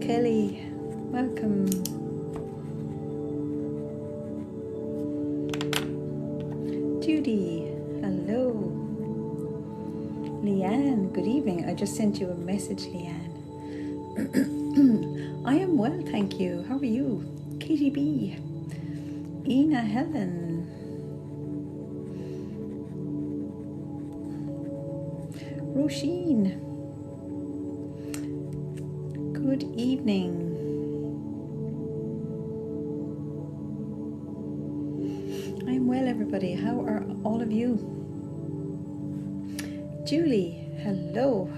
Kelly. Welcome. Judy. Hello. Leanne. Good evening. I just sent you a message, Leanne. I am well, thank you. How are you? Katie B. Ina Helen. Roisin. Good evening. I'm well, everybody. How are all of you? Julie, hello.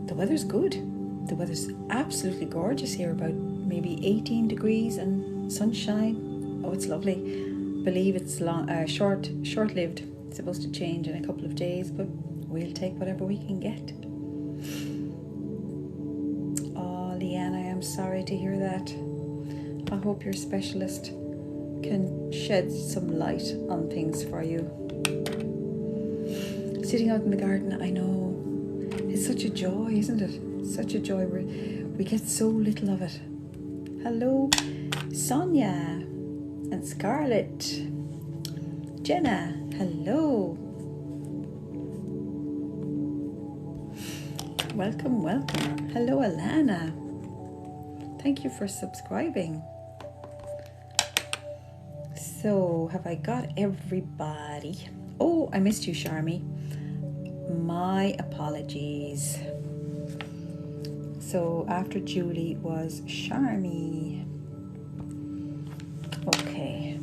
The weather's good. The weather's absolutely gorgeous here, about maybe 18 degrees and sunshine. Oh, it's lovely. Believe it's short-lived. It's supposed to change in a couple of days, but we'll take whatever we can get. Oh, Leanne, I am sorry to hear that. I hope your specialist can shed some light on things for you. Sitting out in the garden, I know, it's such a joy, isn't it? Such a joy. We get so little of it. Hello, Sonia. And Scarlett. Jenna, hello. Welcome, welcome. Hello, Alana. Thank you for subscribing. So, have I got everybody? Oh, I missed you, Sharmi. My apologies. So, after Julie was Sharmi. Okay.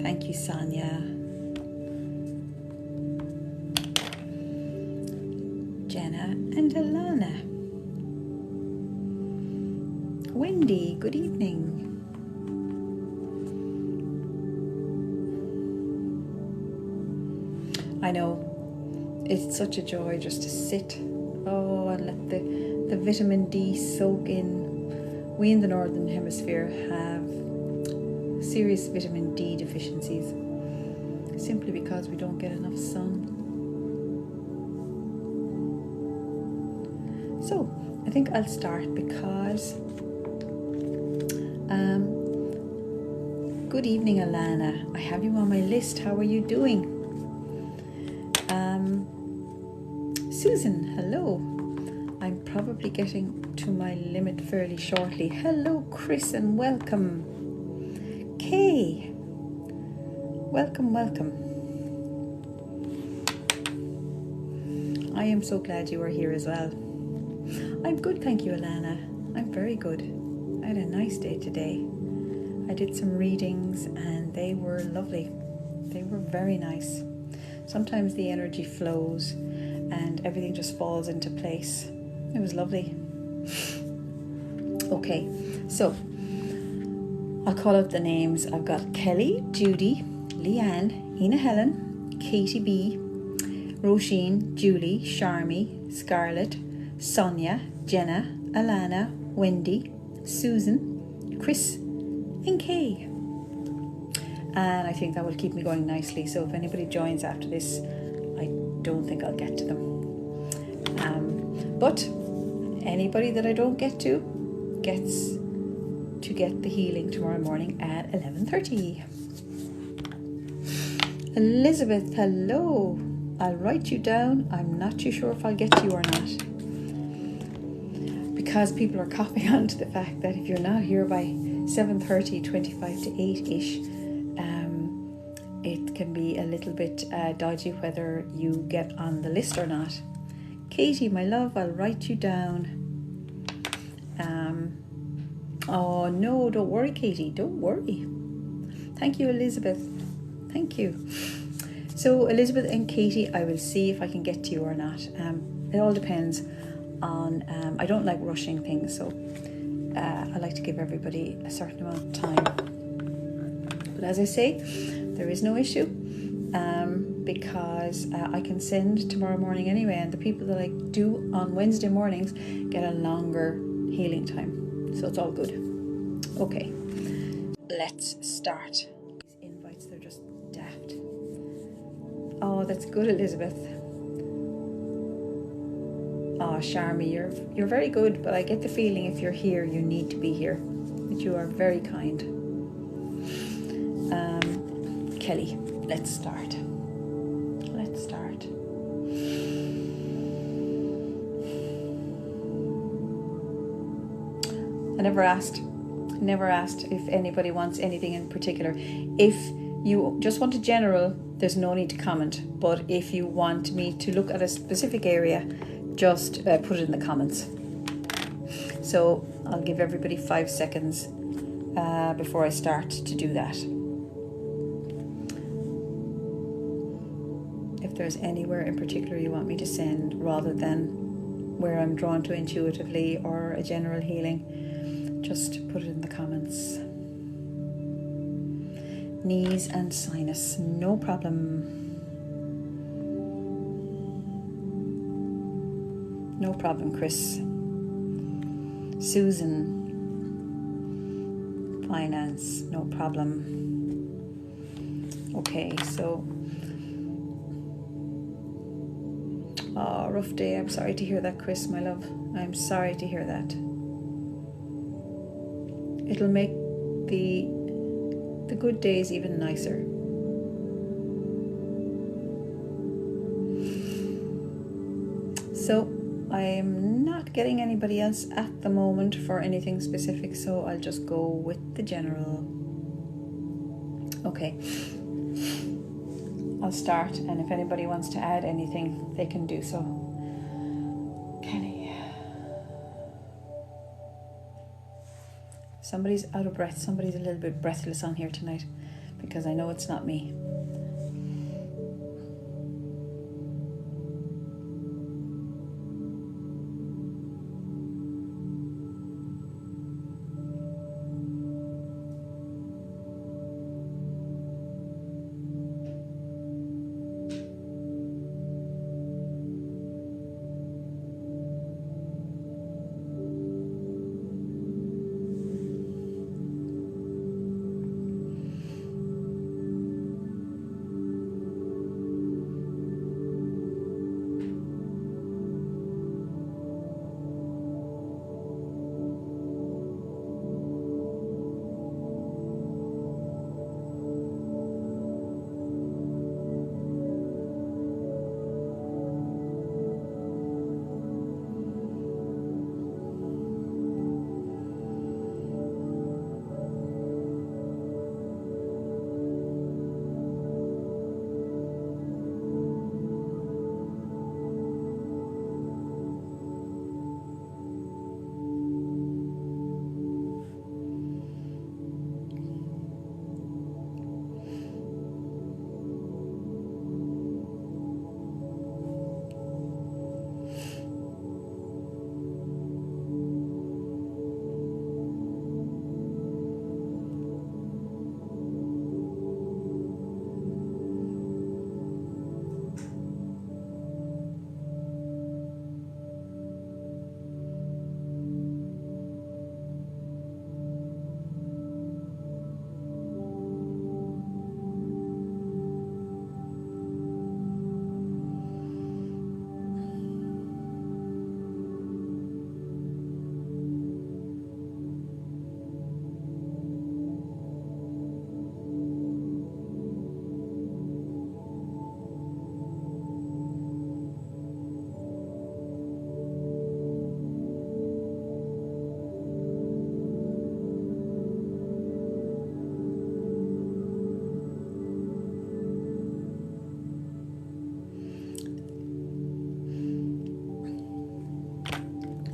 Thank you, Sonia. Jenna and Alana. Wendy, good evening. I know, it's such a joy just to sit and let the vitamin D soak in. We in the Northern Hemisphere have serious vitamin D deficiencies simply because we don't get enough sun. So I think I'll start because good evening, Alana. I have you on my list. How are you doing? Susan, hello. I'm probably getting to my limit fairly shortly. Hello, Chris, and welcome. Kay, welcome, welcome. I am so glad you are here as well. I'm good, thank you, Alana. I'm very good. I had a nice day today. I did some readings and they were lovely. They were very nice. Sometimes the energy flows and everything just falls into place. It was lovely. Okay, so I'll call out the names. I've got Kelly, Judy, Leanne, Ina Helen, Katie B, Roisin, Julie, Sharmi, Scarlett, Sonia, Jenna, Alana, Wendy, Susan, Chris, and Kay. And I think that will keep me going nicely. So if anybody joins after this, I don't think I'll get to them. But anybody that I don't get to gets to get the healing tomorrow morning at 11:30. Elizabeth, hello. I'll write you down. I'm not too sure if I'll get to you or not, because people are copying on to the fact that if you're not here by 7:30, 25 to 8-ish, it can be a little bit dodgy whether you get on the list or not. Katie, my love, I'll write you down. Oh no, don't worry, Katie, don't worry. Thank you, Elizabeth. Thank you. So Elizabeth and Katie, I will see if I can get to you or not. It all depends on, I don't like rushing things, so I like to give everybody a certain amount of time. But as I say, there is no issue, because I can send tomorrow morning anyway, and the people that I do on Wednesday mornings get a longer healing time. So it's all good. Okay, let's start. These invites, they're just daft. Oh, that's good, Elizabeth. Oh, Sharmi, you're very good, but I get the feeling if you're here, you need to be here. But you are very kind. Kelly, let's start. Let's start. I never asked if anybody wants anything in particular. If you just want a general, there's no need to comment. But if you want me to look at a specific area, just put it in the comments. So I'll give everybody 5 seconds before I start to do that. If there's anywhere in particular you want me to send, rather than where I'm drawn to intuitively or a general healing, just put it in the comments. Knees and sinus, no problem. No problem, Chris. Susan, finance, no problem. Okay, so, oh, rough day. I'm sorry to hear that, Chris, my love. I'm sorry to hear that. It'll make the good days even nicer. So I'm not getting anybody else at the moment for anything specific, so I'll just go with the general. Okay, I'll start, and if anybody wants to add anything, they can do so. Kenny. Somebody's out of breath. Somebody's a little bit breathless on here tonight, because I know it's not me.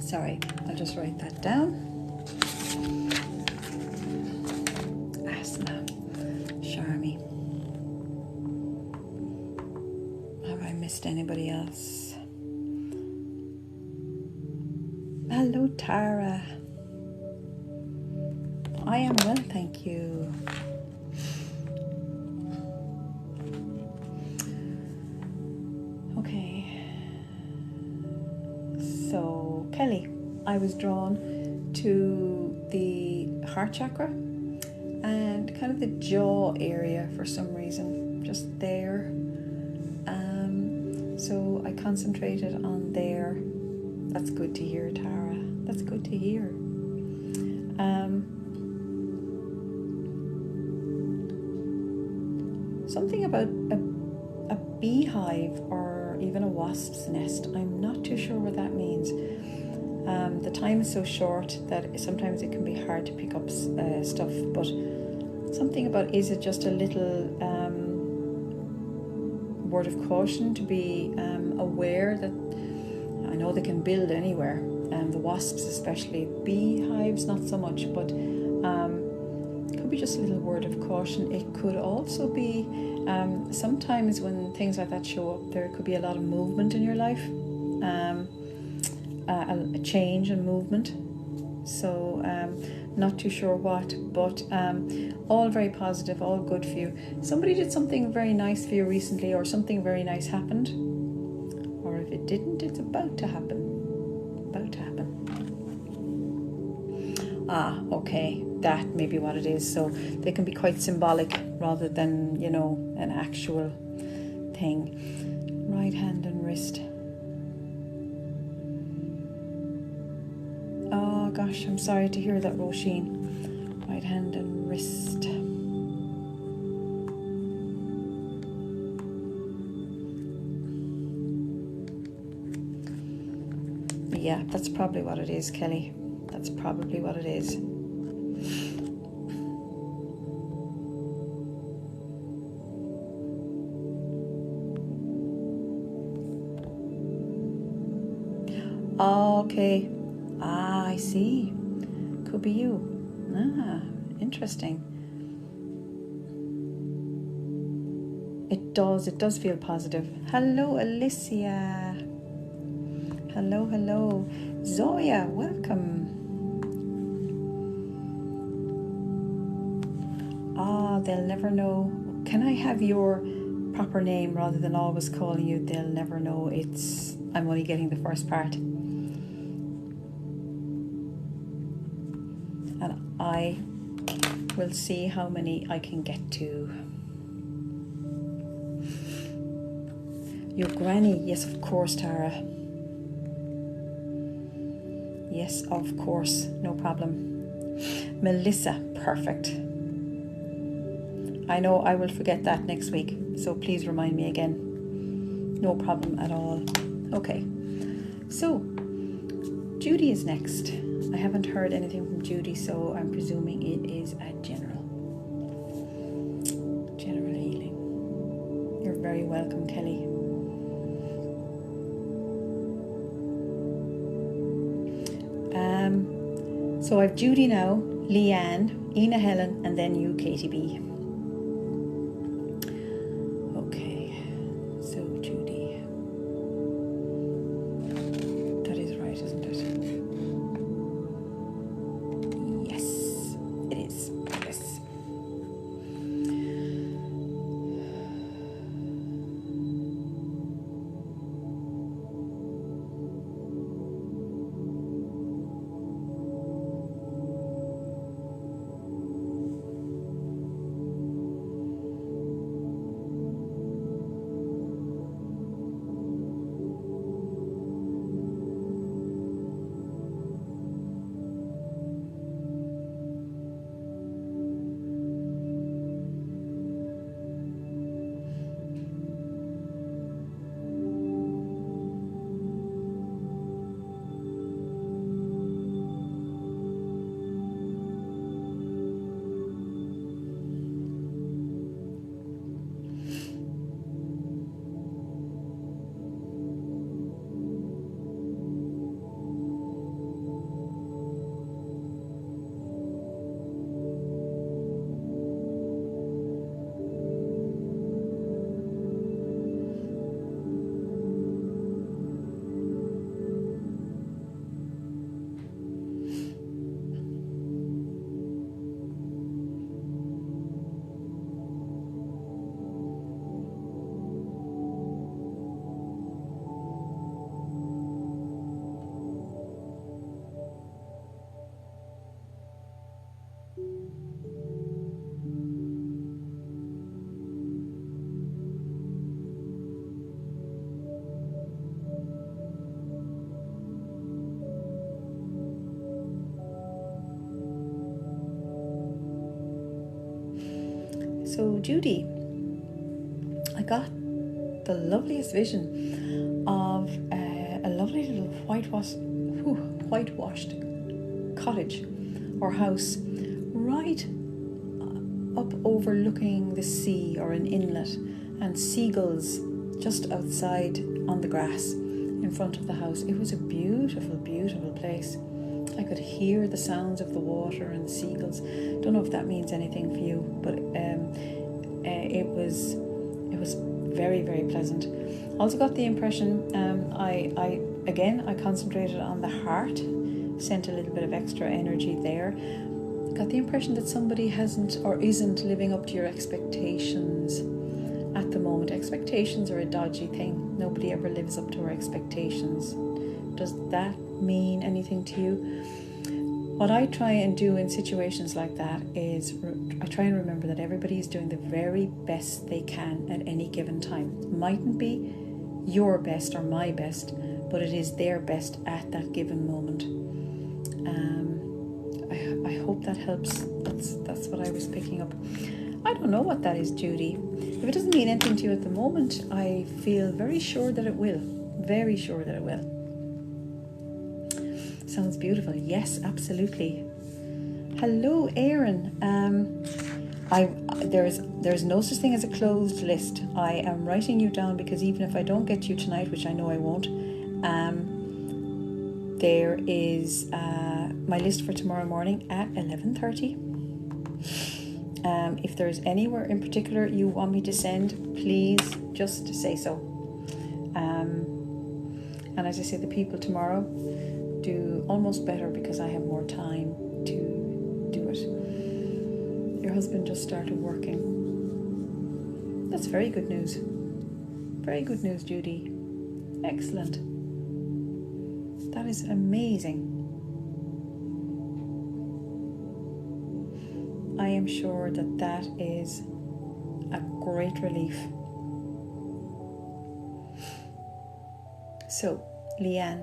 Sorry, I'll just write that down. Asthma, Sharmi. Have I missed anybody else? Hello, Tara. I am well, thank you. Okay. So, Kelly, I was drawn to the heart chakra and kind of the jaw area for some reason, just there. So I concentrated on there. That's good to hear, Tara. That's good to hear. Something about a beehive or even a wasp's nest. I'm not too sure what that means. The time is so short that sometimes it can be hard to pick up stuff, but something about, is it just a little word of caution to be aware that, I know they can build anywhere, the wasps especially, beehives not so much, but it could be just a little word of caution. It could also be sometimes when things like that show up, there could be a lot of movement in your life, a change and movement. So not too sure what, but all very positive, all good for you. Somebody did something very nice for you recently, or something very nice happened, or if it didn't, it's about to happen. Okay, that may be what it is. So they can be quite symbolic rather than, an actual thing. Right hand and wrist. Oh gosh, I'm sorry to hear that, Roisin. Right hand and wrist. Yeah, that's probably what it is, Kelly. That's probably what it is. Okay. I see. Could be you. Interesting. It does feel positive. Hello, Alicia. Hello. Zoya, welcome. They'll never know. Can I have your proper name rather than always calling you they'll never know? I'm only getting the first part. And I will see how many I can get to. Your granny, yes, of course, Tara. Yes, of course, no problem. Melissa, perfect. I know I will forget that next week, so please remind me again. No problem at all. Okay, so Judy is next. I haven't heard anything from Judy, so I'm presuming it is a general healing. You're very welcome, Kelly. So I've Judy now, Leanne, Ina Helen, and then you, Katie B. Okay, so Judy. That is right, isn't it? Yes, it is. Yes. So Judy, I got the loveliest vision of a lovely little whitewashed cottage or house right up overlooking the sea or an inlet, and seagulls just outside on the grass in front of the house. It was a beautiful, beautiful place. I could hear the sounds of the water and the seagulls. Don't know if that means anything for you, but it was very, very pleasant. Also got the impression, I concentrated on the heart, sent a little bit of extra energy there. Got the impression that somebody hasn't or isn't living up to your expectations at the moment. Expectations are a dodgy thing. Nobody ever lives up to our expectations. Does that mean anything to you? What I try and do in situations like that is I try and remember that everybody is doing the very best they can at any given time. It mightn't be your best or my best, but it is their best at that given moment. I hope that helps. That's what I was picking up. I don't know what that is, Judy. If it doesn't mean anything to you at the moment, I feel very sure that it will. Very sure that it will. Sounds beautiful. Yes, absolutely. Hello, Aaron. There's no such thing as a closed list. I am writing you down because even if I don't get you tonight, which I know I won't, there is my list for tomorrow morning at 11:30. If there's anywhere in particular you want me to send, please just say so. And as I say, the people tomorrow do almost better because I have more time to do it. Your husband just started working. That's very good news. Very good news, Judy. Excellent. That is amazing. I am sure that is a great relief. So, Leanne.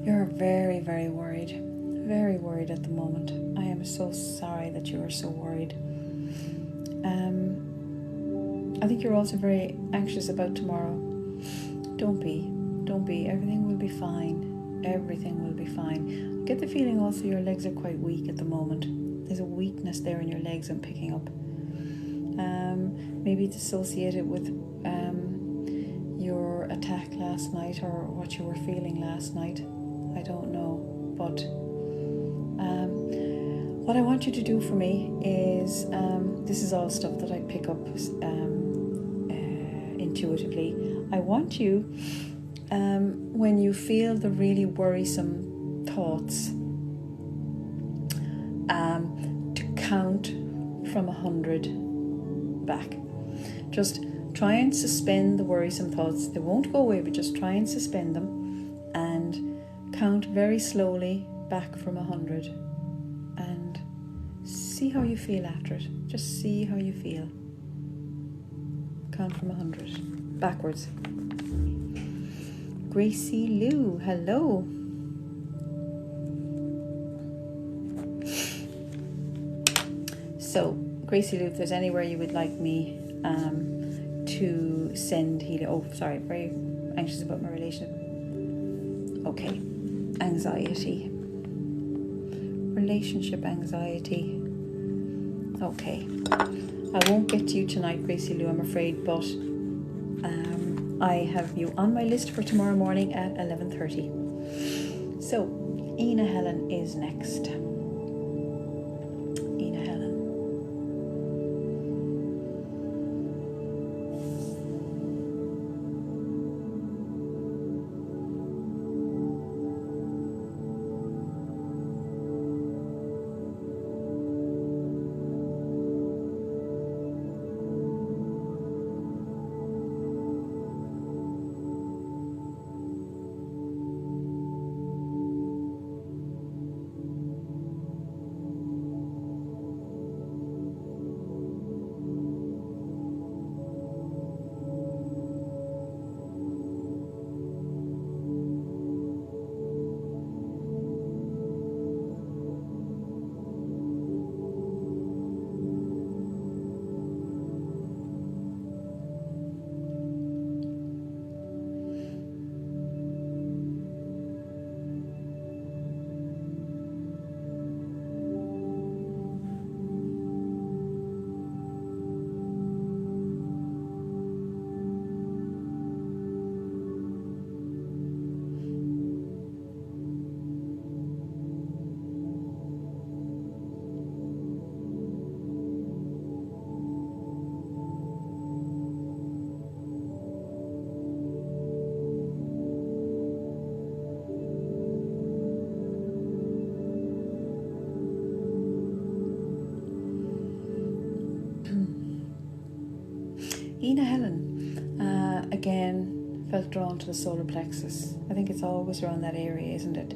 You're very, very worried at the moment. I am so sorry that you are so worried. I think you're also very anxious about tomorrow. Don't be. Everything will be fine. Everything will be fine. I get the feeling also your legs are quite weak at the moment. There's a weakness there in your legs I'm picking up. Maybe it's associated with your attack last night or what you were feeling last night. I don't know, but what I want you to do for me is, this is all stuff that I pick up intuitively. I want you, when you feel the really worrisome thoughts, to count from 100 back. Just try and suspend the worrisome thoughts. They won't go away, but just try and suspend them. count very slowly back from 100 and see how you feel after it. Just see how you feel. Count from 100 backwards. Gracie Lou, hello. So, Gracie Lou, if there's anywhere you would like me to send healing. Oh, sorry, very anxious about my relationship. Okay, anxiety. Relationship anxiety. Okay. I won't get to you tonight, Gracie Lou, I'm afraid, but I have you on my list for tomorrow morning at 11:30. So, Ina Helen is next. Ina Helen. Ina Helen, again, felt drawn to the solar plexus. I think it's always around that area, isn't it?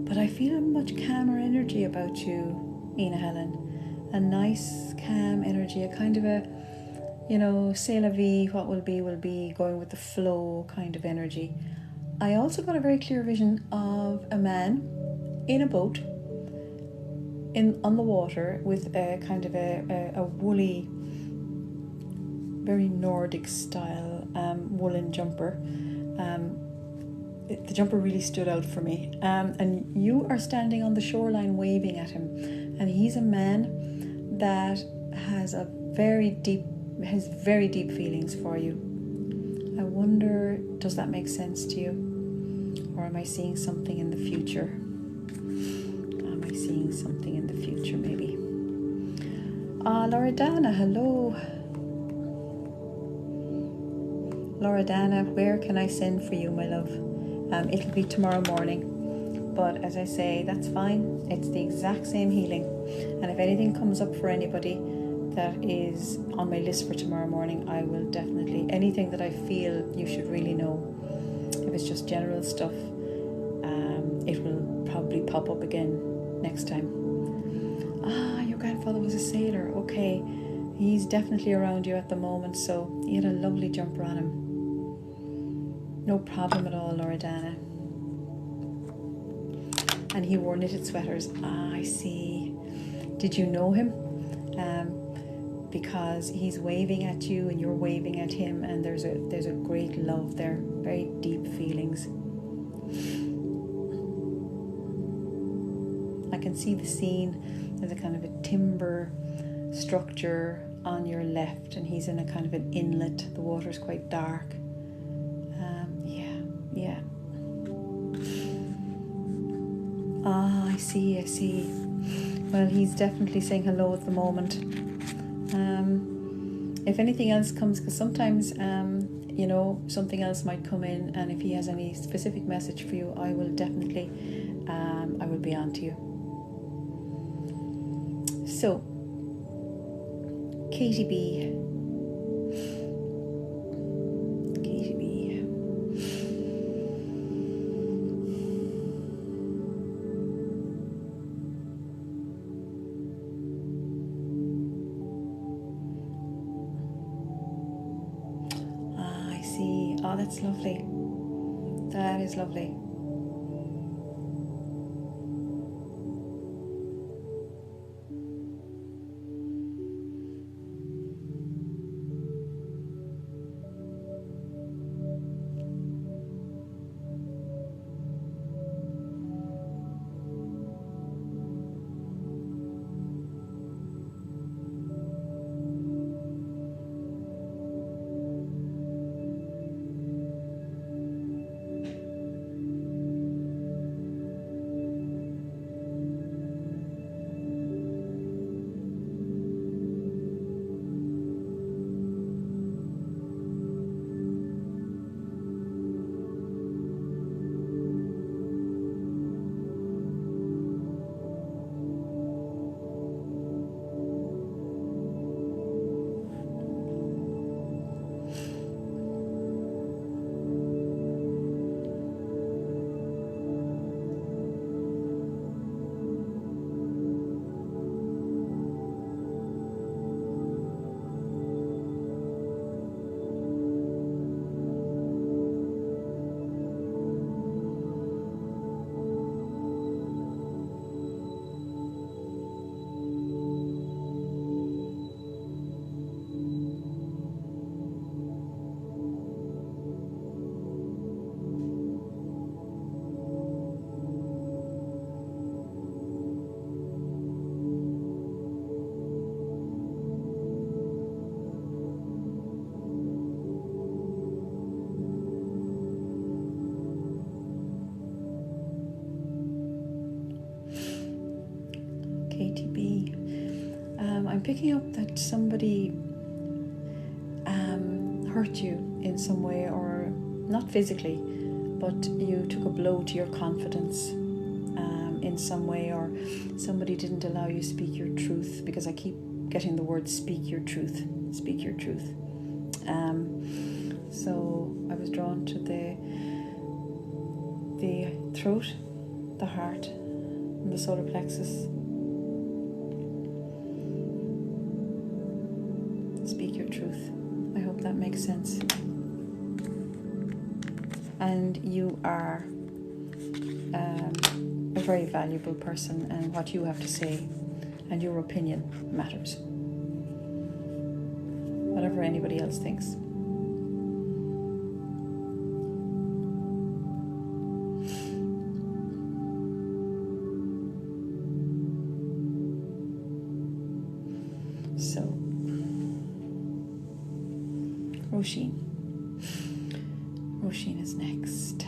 But I feel a much calmer energy about you, Ina Helen. A nice, calm energy, a kind of a, c'est la vie, what will be, going with the flow kind of energy. I also got a very clear vision of a man in a boat on the water with a kind of a woolly, very Nordic style woolen jumper. The jumper really stood out for me. And you are standing on the shoreline waving at him. And he's a man that has very deep feelings for you. I wonder, does that make sense to you? Or am I seeing something in the future? Am I seeing something in the future, maybe? Loredana, hello. Loredana, where can I send for you, my love? It'll be tomorrow morning. But as I say, that's fine. It's the exact same healing. And if anything comes up for anybody that is on my list for tomorrow morning, I will definitely, anything that I feel you should really know. If it's just general stuff, it will probably pop up again next time. Your grandfather was a sailor. Okay, he's definitely around you at the moment, so he had a lovely jumper on him. No problem at all, Loredana. And he wore knitted sweaters. I see. Did you know him? Because he's waving at you and you're waving at him, and there's a great love there, very deep feelings. I can see the scene. There's a kind of a timber structure on your left, and he's in a kind of an inlet. The water's quite dark. Yeah. I see. Well, he's definitely saying hello at the moment. If anything else comes, because sometimes, something else might come in, and if he has any specific message for you, I will definitely, I will be on to you. So, Katie B. see. Oh, that's lovely. That is lovely. KTB. I'm picking up that somebody hurt you in some way, or not physically, but you took a blow to your confidence in some way, or somebody didn't allow you to speak your truth, because I keep getting the word speak your truth, speak your truth. So I was drawn to the throat, the heart, and the solar plexus. Speak your truth. I hope that makes sense. And you are a very valuable person, and what you have to say and your opinion matters, whatever anybody else thinks. So, Roisin is next.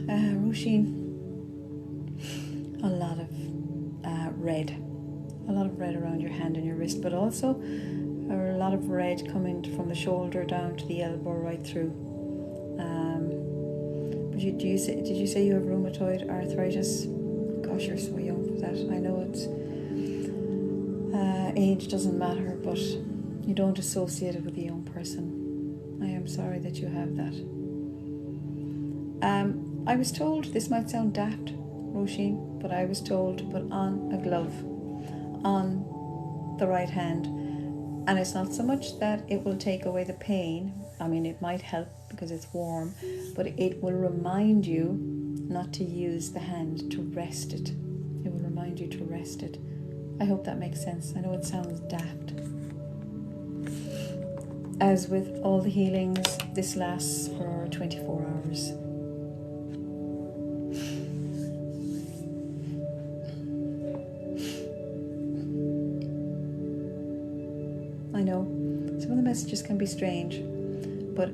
Roisin, a lot of red around your hand and your wrist, but also or a lot of red coming from the shoulder down to the elbow right through. But did you say you have rheumatoid arthritis? Gosh, you're so young for that. I know it's age doesn't matter, but you don't associate it with a young person. I am sorry that you have that. I was told, this might sound daft, Roisin, but I was told to put on a glove on the right hand. And it's not so much that it will take away the pain. I mean, it might help because it's warm, but it will remind you not to use the hand, to rest it. It will remind you to rest it. I hope that makes sense. I know it sounds daft. As with all the healings, this lasts for 24 hours. I know, some of the messages can be strange, but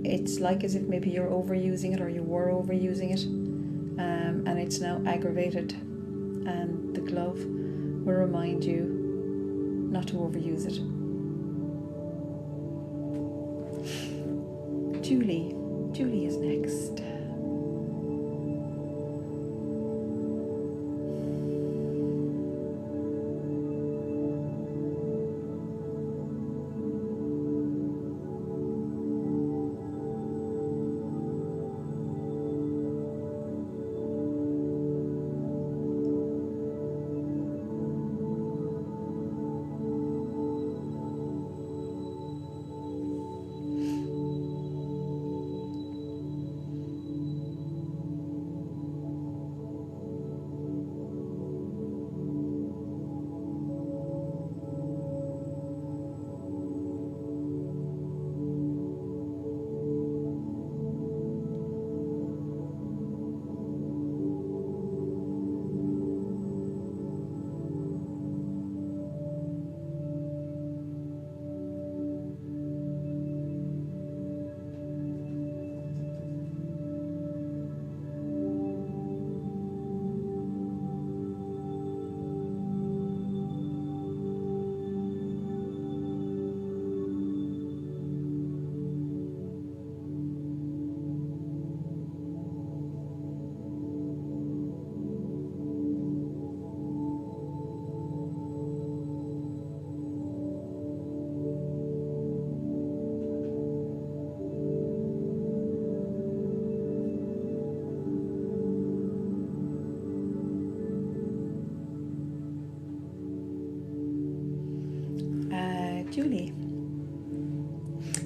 it's like as if maybe you're overusing it, or you were overusing it, and it's now aggravated, and the glove will remind you not to overuse it. Julie is next. Julie,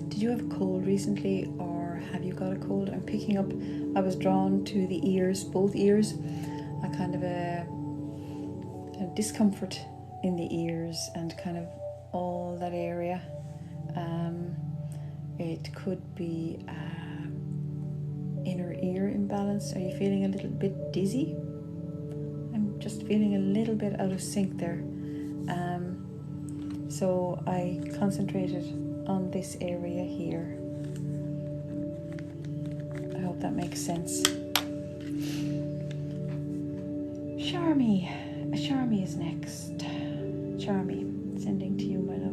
did you have a cold recently, or have you got a cold? I'm picking up, I was drawn to the ears, both ears, a kind of a discomfort in the ears and kind of all that area. It could be inner ear imbalance. Are you feeling a little bit dizzy? I'm just feeling a little bit out of sync there. So I concentrated on this area here. I hope that makes sense. Charmy is next. Charmy, sending to you, my love.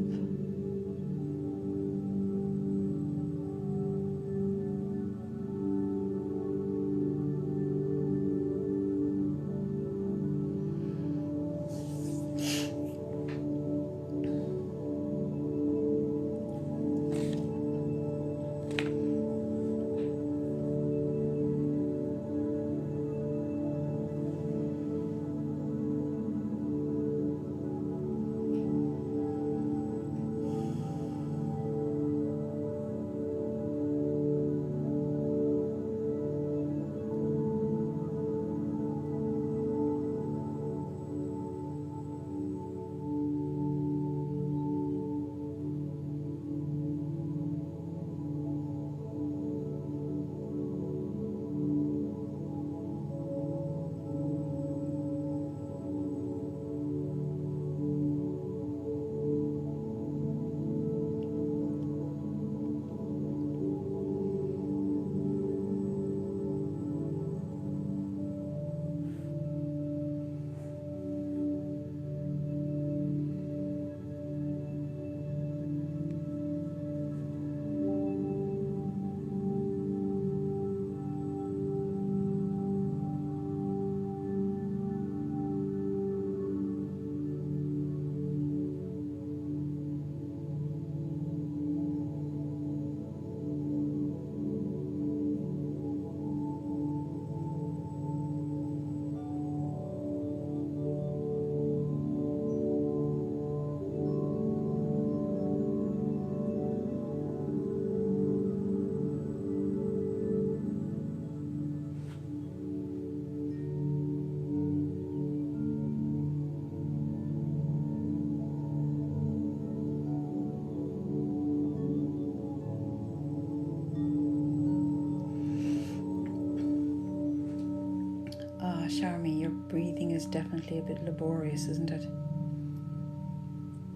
Charmy, your breathing is definitely a bit laborious, isn't it?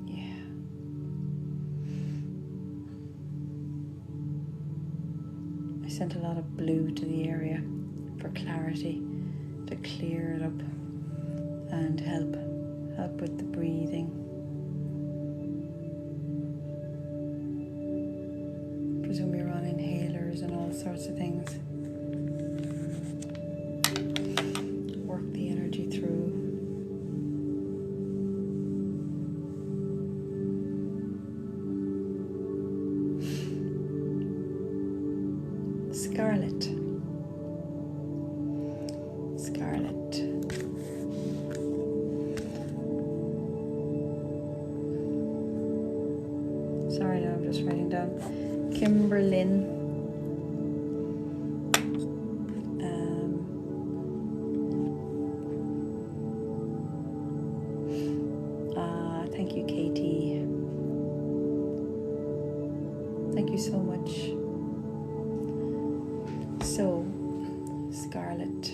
Yeah. I sent a lot of blue to the area for clarity, to clear it up and help with the breathing. Presume you're on inhalers and all sorts of things. Work the energy through. Scarlet. Sorry, now I'm just writing down. Kimberlyn. Thank you, Katie. Thank you so much. So, Scarlet.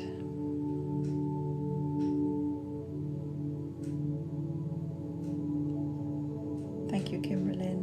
Thank you, Kimberlyn.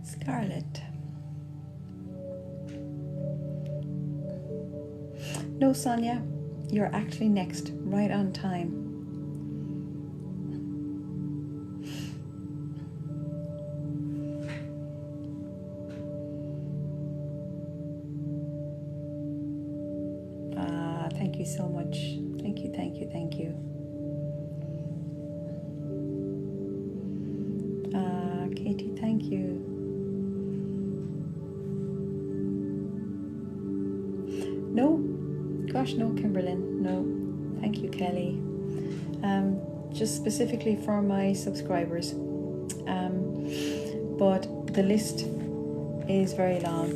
Scarlet. No, Sonia, you're actually next, right on time. Thank you so much. Thank you. Katie, thank you. No, gosh, no, Kimberlyn, no. Thank you, Kelly. Just specifically for my subscribers. But the list is very long.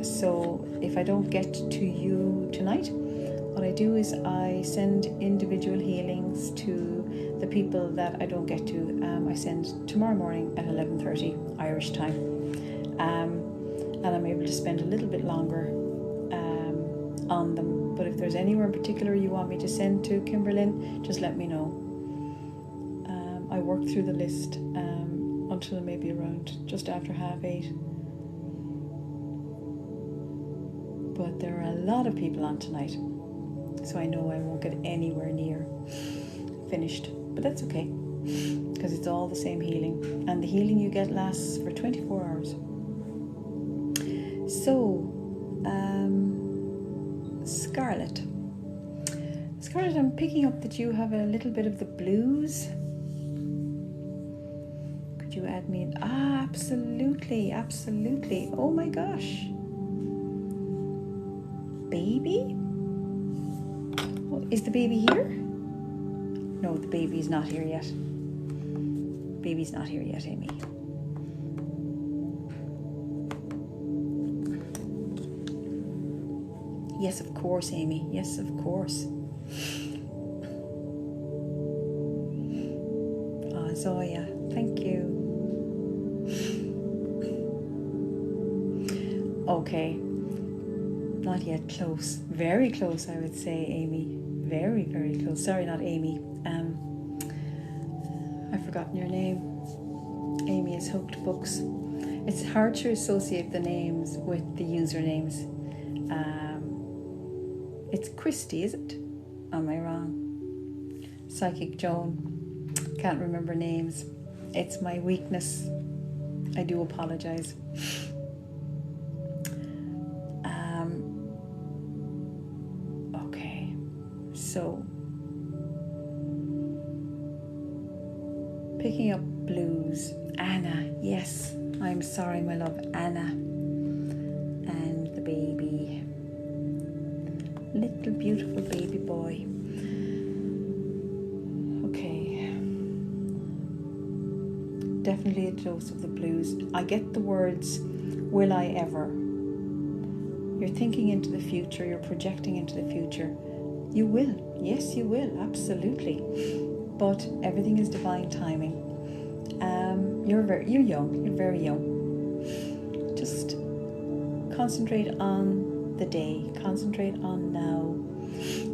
So if I don't get to you tonight, what I do is I send individual healings to the people that I don't get to. I send tomorrow morning at 11:30 Irish time. And I'm able to spend a little bit longer on them. But if there's anywhere in particular you want me to send to, Kimberlyn, just let me know. I work through the list until maybe around just after 8:30. But there are a lot of people on tonight, so I know I won't get anywhere near finished. But that's okay, because it's all the same healing, and the healing you get lasts for 24 hours. So, Scarlet, I'm picking up that you have a little bit of the blues. Could you add me in? Absolutely. Oh my gosh. Baby? Oh, is the baby here? No, the baby's not here yet. Baby's not here yet, Amy. Yes, of course, Amy. Yes, of course. Zoya, thank you. Okay, not yet close. Very close, I would say, Amy. Very, very close. Sorry, not Amy. I've forgotten your name. Amy is Hooked Books. It's hard to associate the names with the usernames. It's Christy, is it? Am I wrong? Psychic Joan. Can't remember names. It's my weakness. I do apologise. Okay, so picking up blues. Anna, yes. I'm sorry, my love. Anna. And the baby. Little beautiful baby boy. Okay. Definitely a dose of the blues. I get the words, will I ever? You're thinking into the future. You're projecting into the future. You will. Yes, you will. Absolutely. But everything is divine timing. You're young. You're very young. Just concentrate on the day. Concentrate on now.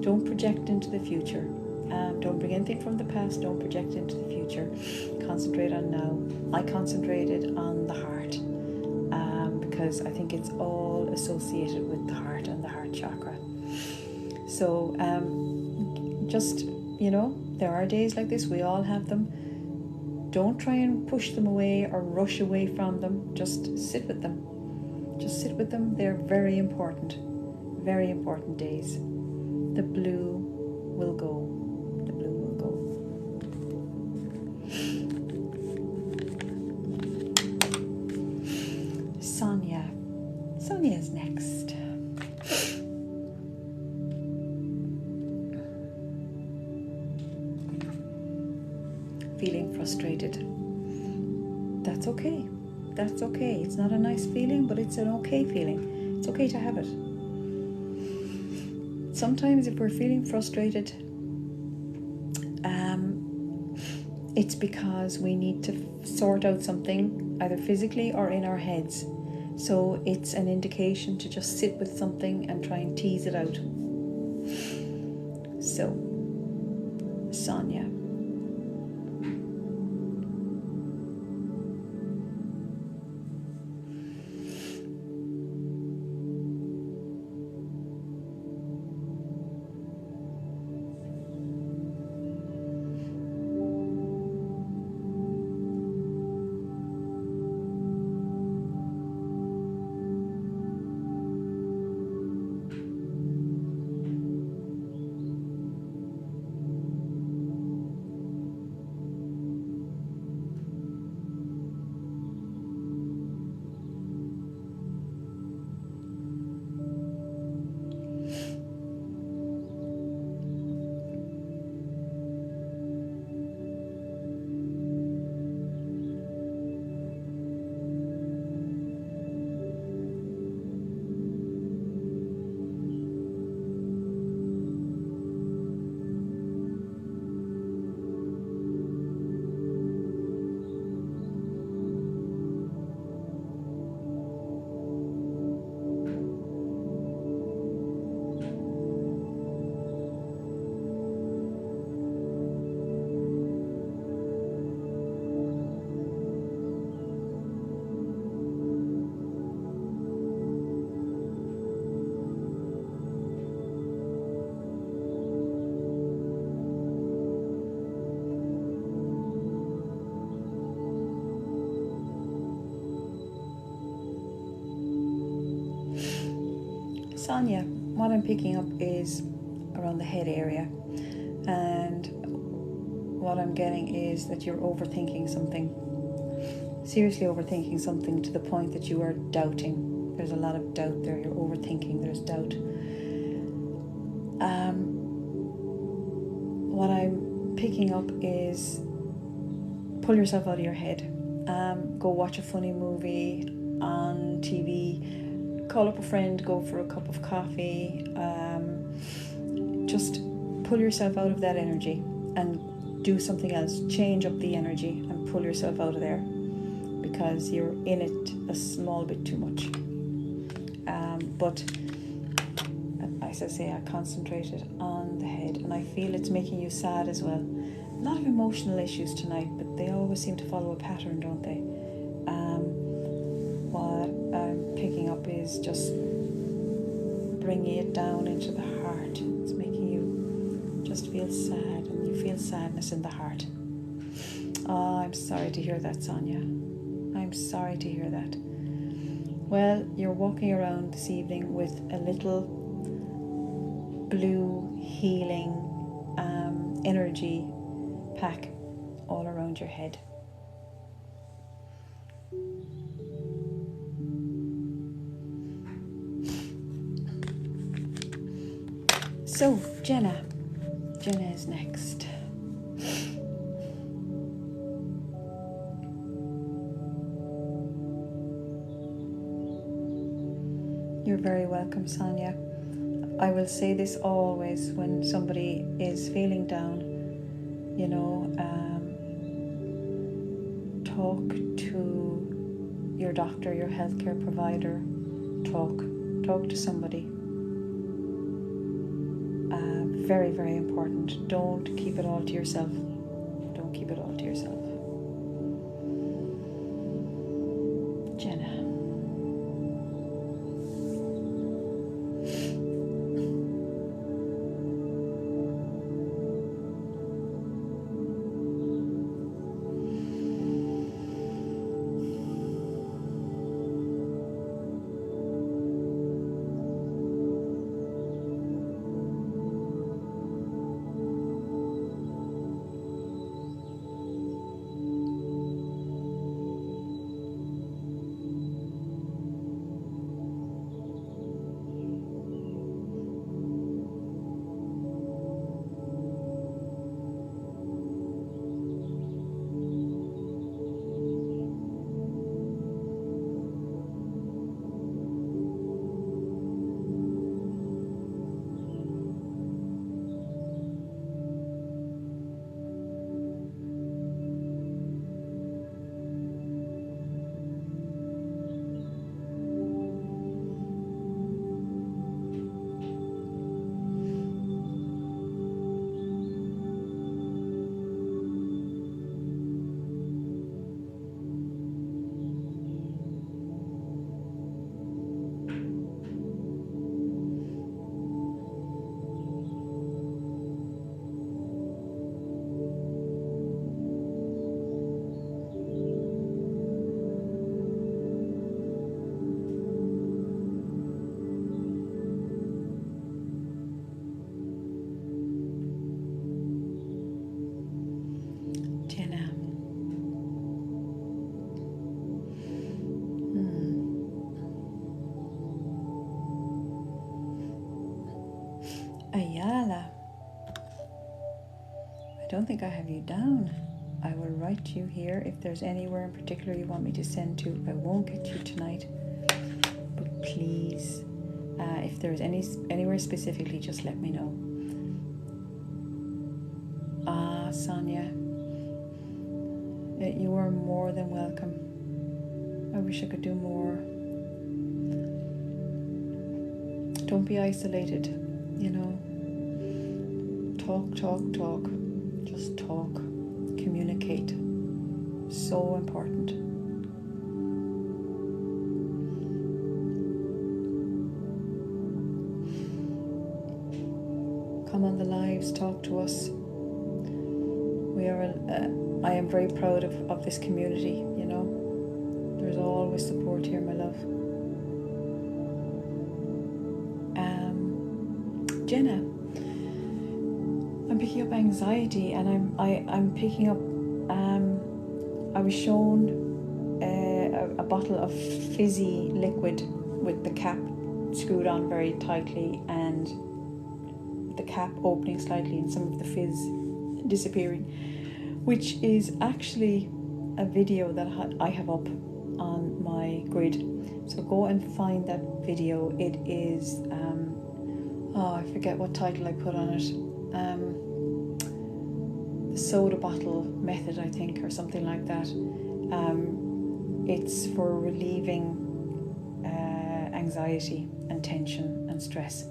Don't project into the future. Don't bring anything from the past. Don't project into the future. Concentrate on now. I concentrated on the heart because I think it's all associated with the heart and the heart chakra. So just, there are days like this. We all have them. Don't try and push them away or rush away from them. Just sit with them. Just sit with them. They're very important days. The blue will go. The blue will go. Sonia. Sonia is next. Feeling frustrated. That's okay. That's okay. It's not a nice feeling, but it's an okay feeling. It's okay to have it. Sometimes if we're feeling frustrated, it's because we need to sort out something, either physically or in our heads. So it's an indication to just sit with something and try and tease it out. So, Sonia. Sonia, what I'm picking up is around the head area, and what I'm getting is that you're overthinking something, seriously overthinking something to the point that you are doubting. There's a lot of doubt there. You're overthinking. There's doubt. What I'm picking up is pull yourself out of your head. Go watch a funny movie on TV. Call up a friend, go for a cup of coffee. Just pull yourself out of that energy and do something else. Change up the energy and pull yourself out of there, because you're in it a small bit too much. But as I say, I concentrated on the head, and I feel it's making you sad as well. A lot of emotional issues tonight, but they always seem to follow a pattern, don't they? What I'm picking up is just bringing it down into the heart. It's making you just feel sad, and you feel sadness in the heart. Oh, I'm sorry to hear that, Sonia. I'm sorry to hear that. Well, you're walking around this evening with a little blue healing energy pack all around your head. So, Jenna is next. You're very welcome, Sonia. I will say this always when somebody is feeling down, you know, talk to your doctor, your healthcare provider, talk to somebody. Very, very important. Don't keep it all to yourself. Don't keep it all to yourself. Jenna. Ayala. I don't think I have you down. I will write you here if there's anywhere in particular you want me to send to. I won't get you tonight, but please, if there's anywhere specifically, just let me know. Sonia, you are more than welcome. I wish I could do more. Don't be isolated, you know. Talk. Just talk. Communicate. So important. Come on the lives, talk to us. I am very proud of this community, you know. There's always support here, my love. Jenna, I'm picking up anxiety, and I'm picking up. I was shown a bottle of fizzy liquid with the cap screwed on very tightly, and the cap opening slightly, and some of the fizz disappearing, which is actually a video that I have up on my grid. So go and find that video. It is I forget what title I put on it. The soda bottle method, I think, or something like that. It's for relieving anxiety and tension and stress.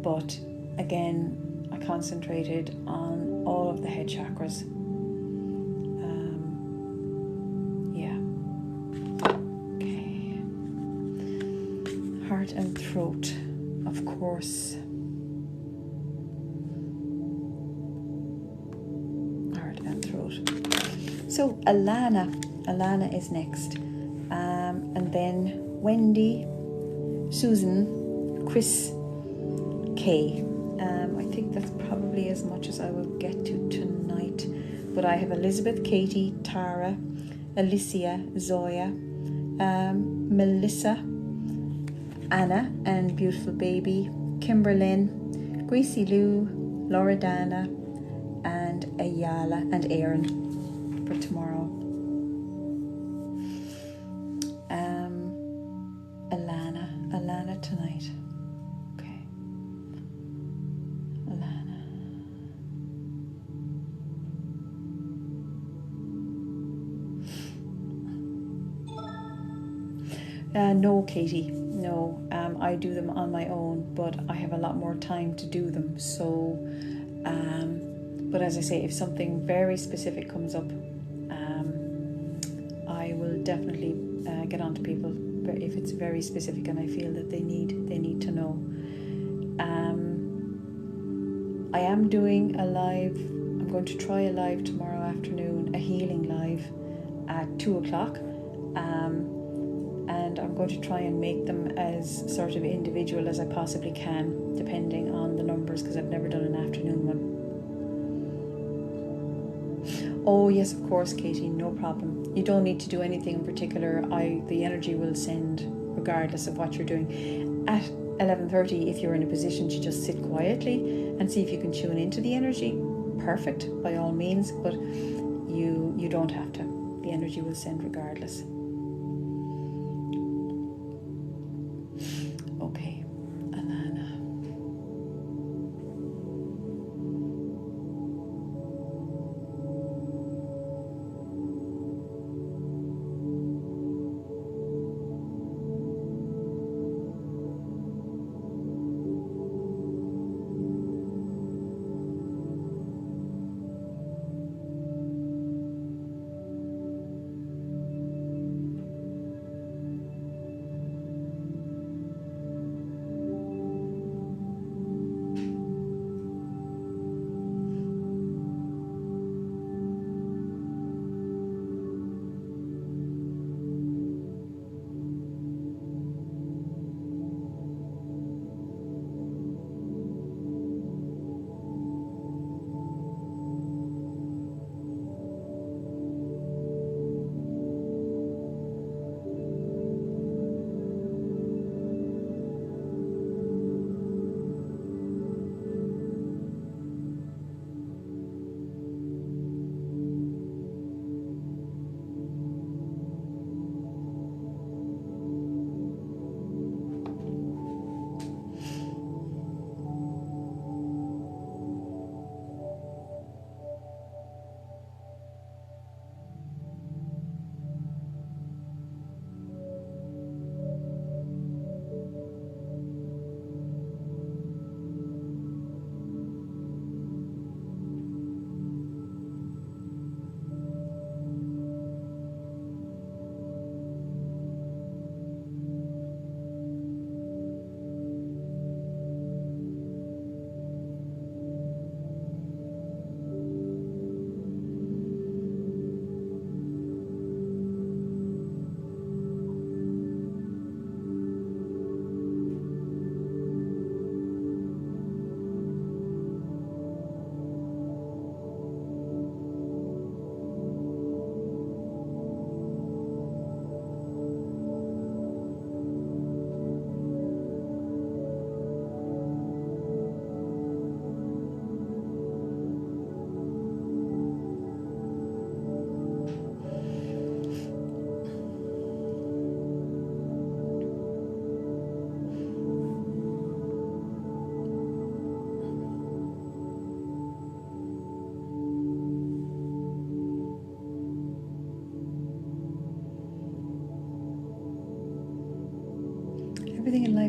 But again, I concentrated on all of the head chakras. Yeah. Okay. Heart and throat, of course. Heart and throat. So Alana is next. And then Wendy, Susan, Chris, Kay. I think that's probably as much as I will get to tonight. But I have Elizabeth, Katie, Tara, Alicia, Zoya, Melissa, Anna and beautiful baby, Kimberlyn, Gracie Lou, Loredana, and Ayala and Aaron for tomorrow. Alana tonight. Okay. No, Katie, no. I do them on my own, but I have a lot more time to do them. So, but as I say, if something very specific comes up, I will definitely get on to people. If it's very specific and I feel that they need to know. I am doing a live. I'm going to try a live tomorrow afternoon, a healing live at 2:00. And I'm going to try and make them as sort of individual as I possibly can, depending on the numbers, because I've never done an afternoon one. Oh yes, of course, Katie, no problem. You don't need to do anything in particular. The energy will send regardless of what you're doing. At 11:30, if you're in a position to just sit quietly and see if you can tune into the energy, perfect, by all means, but you don't have to. The energy will send regardless. Okay, Alana.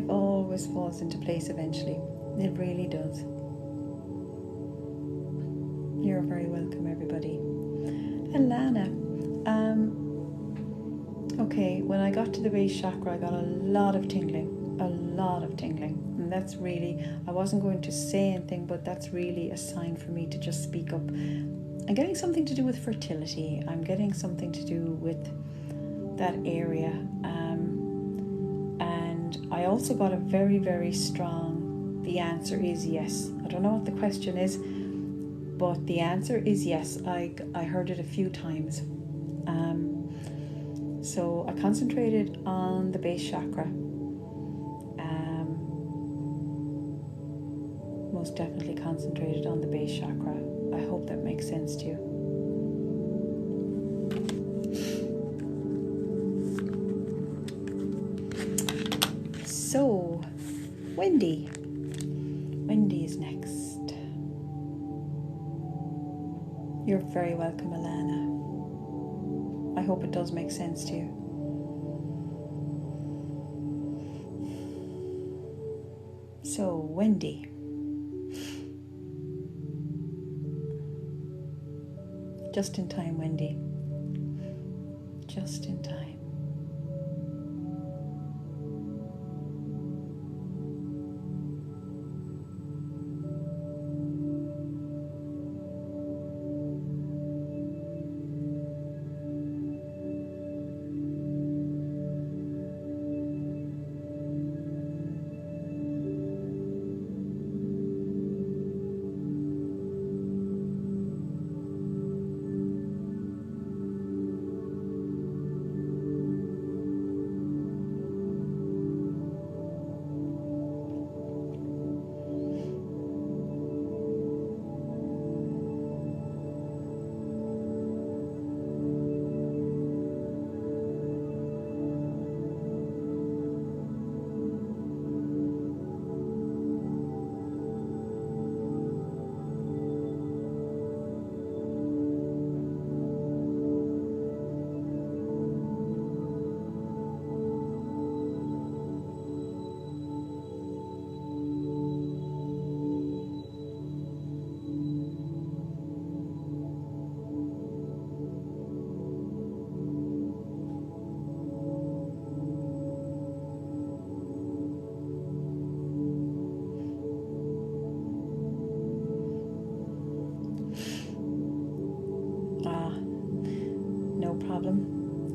life always falls into place eventually. It really does. You're very welcome, everybody. Alana. Okay, when I got to the base chakra, I got a lot of tingling. And that's really, I wasn't going to say anything, but that's really a sign for me to just speak up. I'm getting something to do with fertility. I'm getting something to do with that area. And I also got a very, very strong, the answer is yes. I don't know what the question is, but the answer is yes. I heard it a few times. So I concentrated on the base chakra. Most definitely concentrated on the base chakra. I hope that makes sense to you. So, Wendy. Wendy is next. You're very welcome, Alana. I hope it does make sense to you. So, Wendy. Just in time, Wendy. Just in time.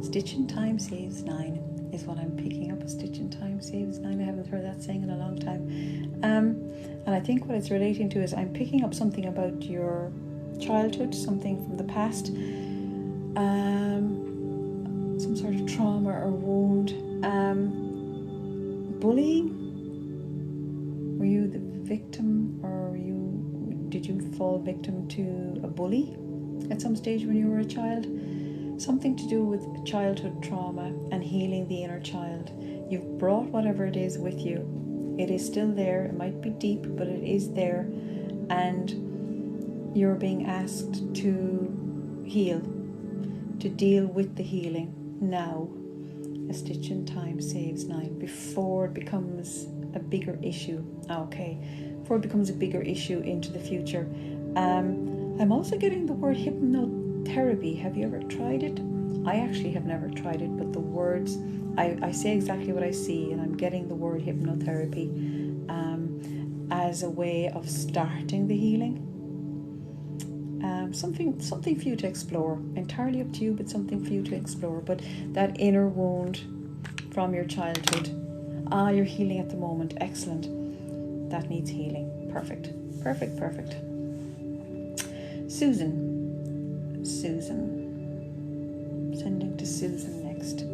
Stitch in time saves 9 is what I'm picking up. A stitch in time saves 9. I haven't heard that saying in a long time. And I think what it's relating to is I'm picking up something about your childhood, something from the past, some sort of trauma or wound. Bullying? Were you the victim, or did you fall victim to a bully at some stage when you were a child? Something to do with childhood trauma and healing the inner child. You've brought whatever it is with you. It is still there. It might be deep, but it is there. And you're being asked to heal, to deal with the healing now. A stitch in time saves 9 before it becomes a bigger issue. Okay, before it becomes a bigger issue into the future. I'm also getting the word hypnotherapy. Have you ever tried it? I actually have never tried it, but the words, I say exactly what I see, and I'm getting the word hypnotherapy as a way of starting the healing. Something for you to explore. Entirely up to you, but something for you to explore. But that inner wound from your childhood, you're healing at the moment. Excellent. That needs healing. Perfect. Susan. Sending to Susan next.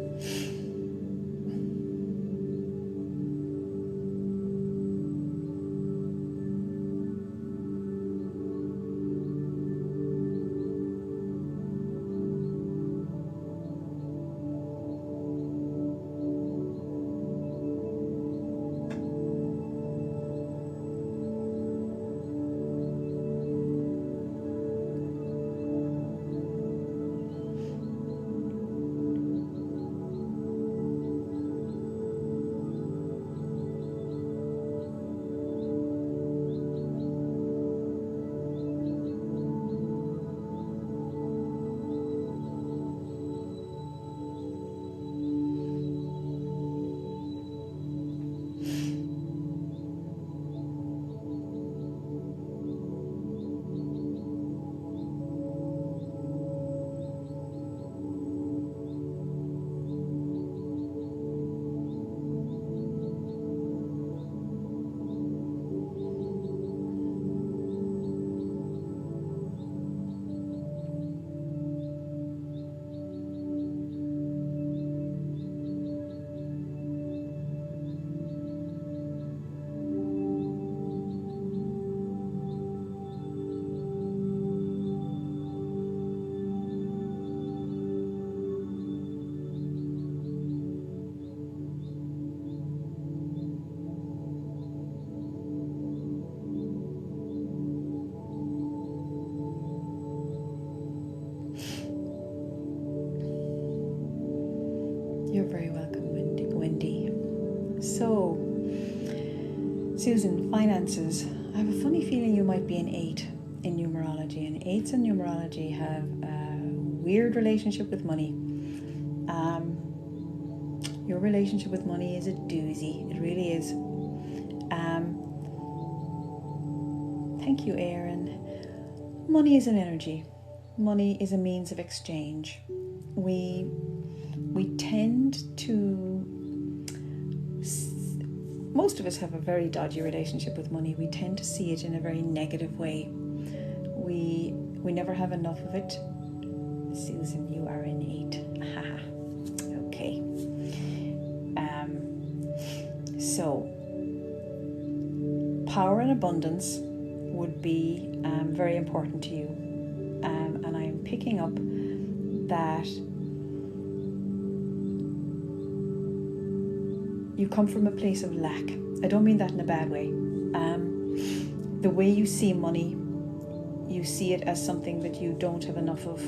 Susan, finances. I have a funny feeling you might be an 8 in numerology, and 8s in numerology have a weird relationship with money. Your relationship with money is a doozy. It really is. Thank you, Aaron. Money is an energy. Money is a means of exchange. We tend to... Most of us have a very dodgy relationship with money. We tend to see it in a very negative way. We never have enough of it. Susan, you are an 8. Haha. Okay. So, power and abundance would be very important to you. And I'm picking up that you come from a place of lack. I don't mean that in a bad way. The way you see money, you see it as something that you don't have enough of.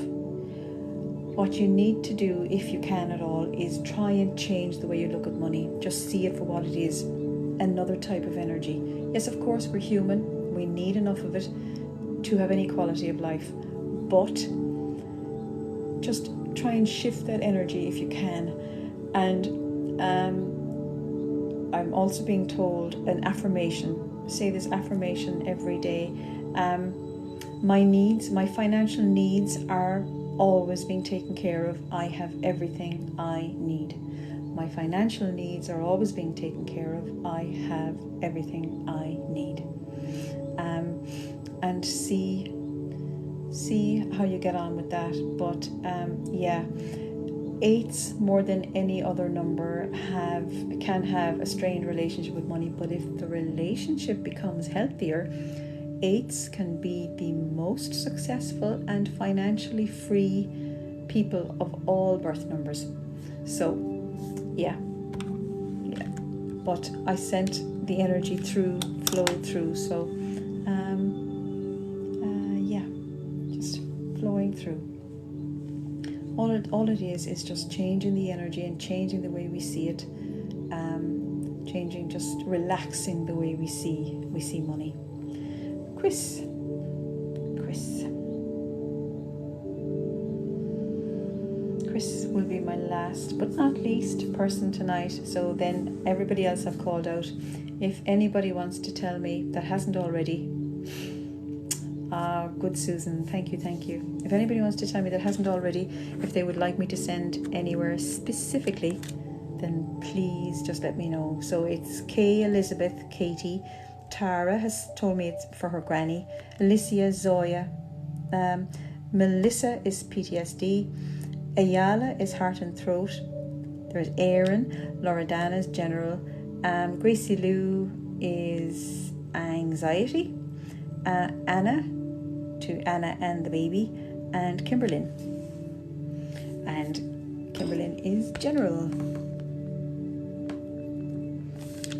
What you need to do, if you can at all, is try and change the way you look at money. Just see it for what it is, another type of energy. Yes, of course, we're human. We need enough of it to have any quality of life. But just try and shift that energy if you can. And I'm also being told an affirmation. Say this affirmation every day. My needs, my financial needs are always being taken care of. I have everything I need. My financial needs are always being taken care of. I have everything I need. And see how you get on with that. But 8s more than any other number can have a strained relationship with money. But if the relationship becomes healthier, 8s can be the most successful and financially free people of all birth numbers. So, yeah. But I sent the energy flowed through. So, just flowing through. All it is just changing the energy and changing the way we see it. Just relaxing the way we see money. Chris will be my last but not least person tonight. So then everybody else I've called out. If anybody wants to tell me that hasn't already, good Susan, thank you. If anybody wants to tell me that hasn't already, if they would like me to send anywhere specifically, then please just let me know. So it's Kay, Elizabeth, Katie, Tara has told me it's for her granny, Alicia, Zoya, Melissa is PTSD, Ayala is heart and throat, there's Aaron, Loredana's general, Gracie Lou is anxiety, Anna to Anna and the baby, and Kimberlyn. And Kimberlyn is general.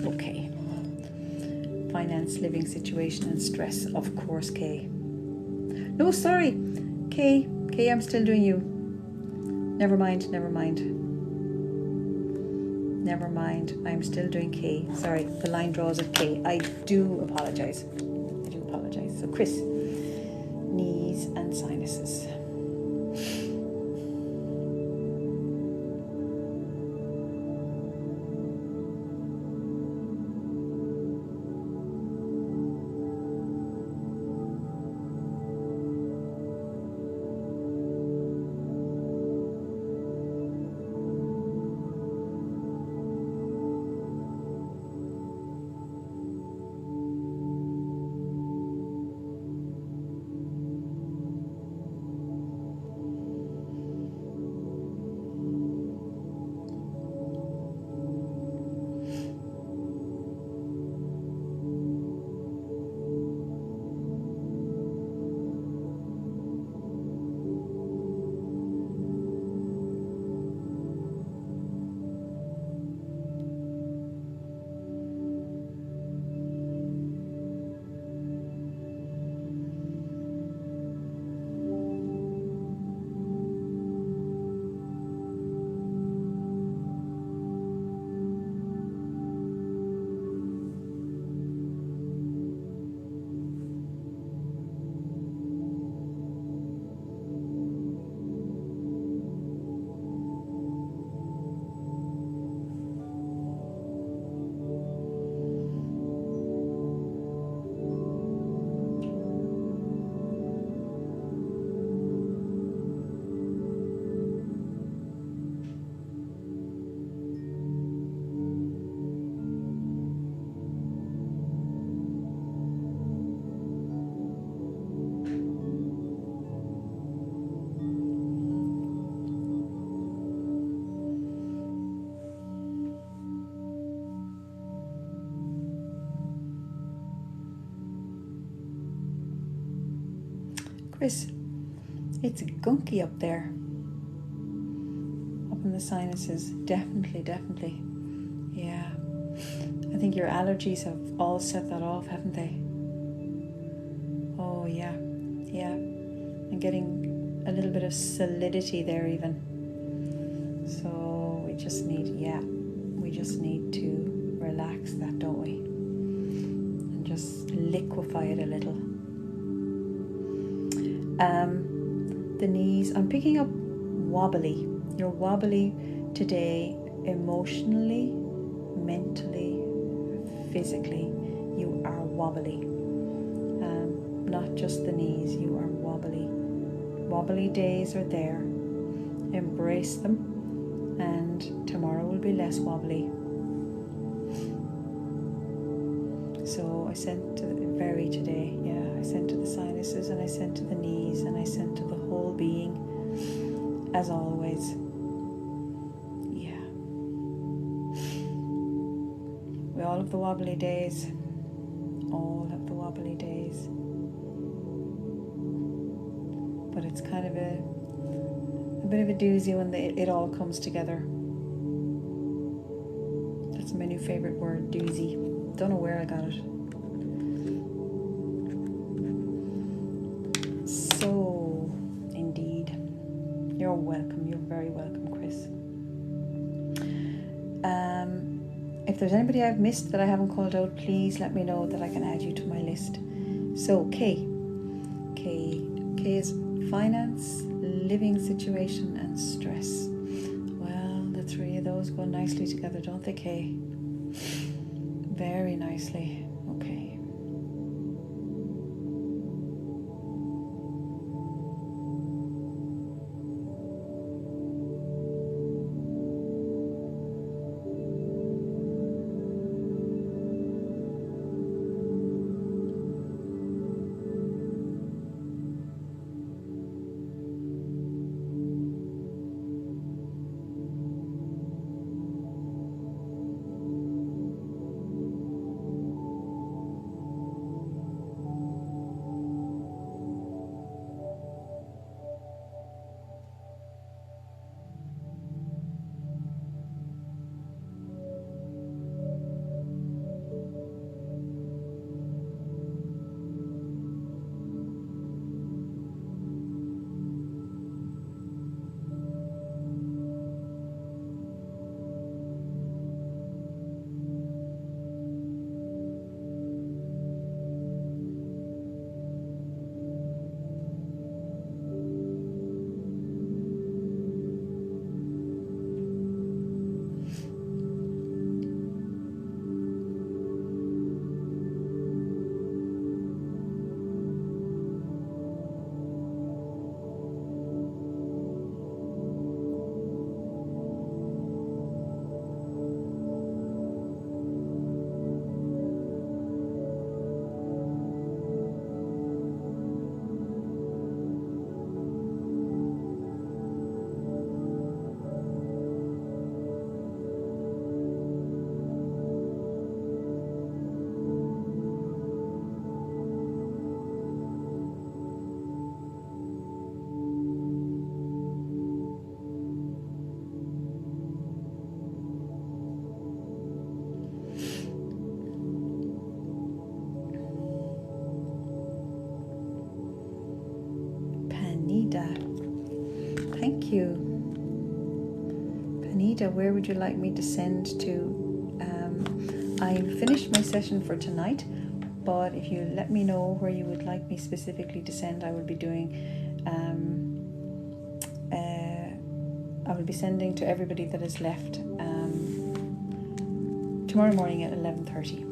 Okay. Finance, living situation and stress, of course, Kay. No, sorry. Kay, I'm still doing you. Never mind. I'm still doing Kay. Sorry, the line draws at Kay. I do apologize. So Chris, knees and sinuses. Chris, it's gunky up there. Up in the sinuses. Definitely. Yeah. I think your allergies have all set that off, haven't they? Oh, yeah. And getting a little bit of solidity there even. So we just need to relax that, don't we? And just liquefy it a little. The knees, I'm picking up wobbly. You're wobbly today, emotionally, mentally, physically. You are wobbly. Not just the knees, you are wobbly. Wobbly days are there. Embrace them, and tomorrow will be less wobbly. So I sent to the very today, I sent to the sinuses, and I sent to the knees, and I sent to the whole being, as always. Yeah. We all have the wobbly days. All have the wobbly days. But it's kind of a bit of a doozy when it all comes together. That's my new favourite word, doozy. Don't know where I got it. So, indeed. You're welcome. You're very welcome, Chris. If there's anybody I've missed that I haven't called out, please let me know that I can add you to my list. So, K is finance, living situation, and stress. Well, the three of those go nicely together, don't they, Kay? Very nicely. Okay. Thank you. Panita, where would you like me to send to? I finished my session for tonight, but if you let me know where you would like me specifically to send, I will be doing, I will be sending to everybody that is left tomorrow morning at 11:30.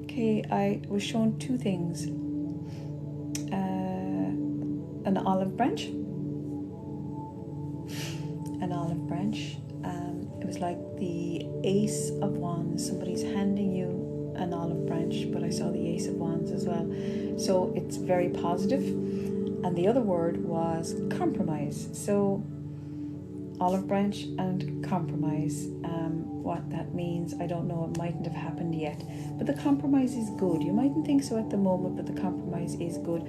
Okay, I was shown two things. An olive branch. It was like the Ace of Wands. Somebody's handing you an olive branch, but I saw the Ace of Wands as well. So it's very positive. And the other word was compromise. So olive branch and compromise. What that means, I don't know, it mightn't have happened yet, but the compromise is good. You mightn't think so at the moment, but the compromise is good.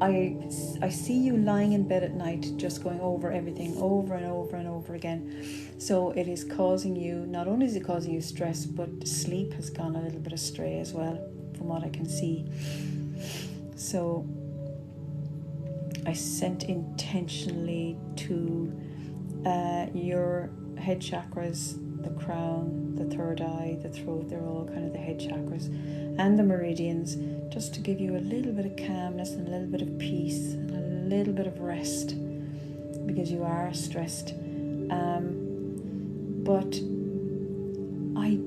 I see you lying in bed at night just going over everything over and over and over again. So it is causing you, not only is it causing you stress, but sleep has gone a little bit astray as well, from what I can see. So I sent intentionally to your head chakras, the crown, the third eye, the throat. They're all kind of the head chakras, and the meridians, just to give you a little bit of calmness and a little bit of peace and a little bit of rest, because you are stressed. But I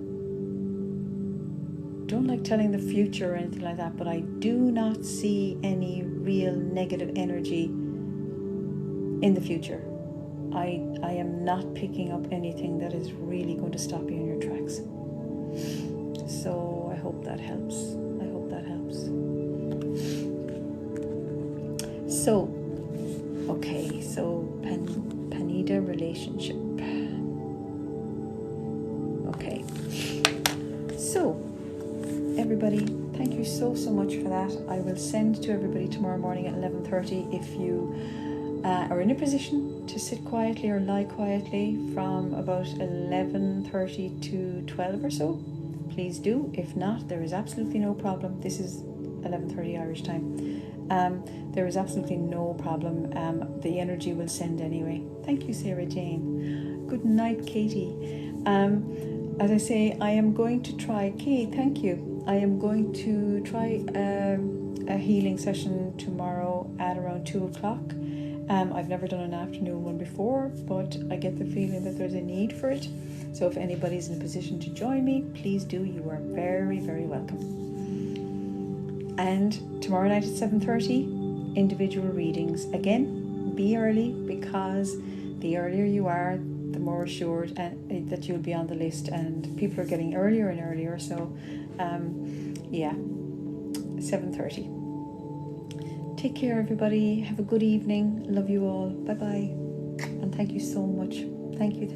don't like telling the future or anything like that, but I do not see any real negative energy in the future. I am not picking up anything that is really going to stop you in your tracks. So I hope that helps. So, okay, so Panida relationship. Okay. So, everybody, thank you so much for that. I will send to everybody tomorrow morning at 11:30 if you are in a position to sit quietly or lie quietly from about 11:30 to 12 or so. Please do. If not, there is absolutely no problem. This is 11:30 Irish time. There is absolutely no problem. The energy will send anyway. Thank you, Sarah Jane. Good night, Katie. As I say, I am going to try, Kate, thank you. I am going to try a healing session tomorrow at around 2 o'clock. I've never done an afternoon one before, but I get the feeling that there's a need for it. So if anybody's in a position to join me, please do. You are very, very welcome. And tomorrow night at 7:30, individual readings. Again, be early, because the earlier you are, the more assured that you'll be on the list, and people are getting earlier and earlier. So, 7:30. Take care, everybody. Have a good evening. Love you all. Bye-bye. And thank you so much. Thank you.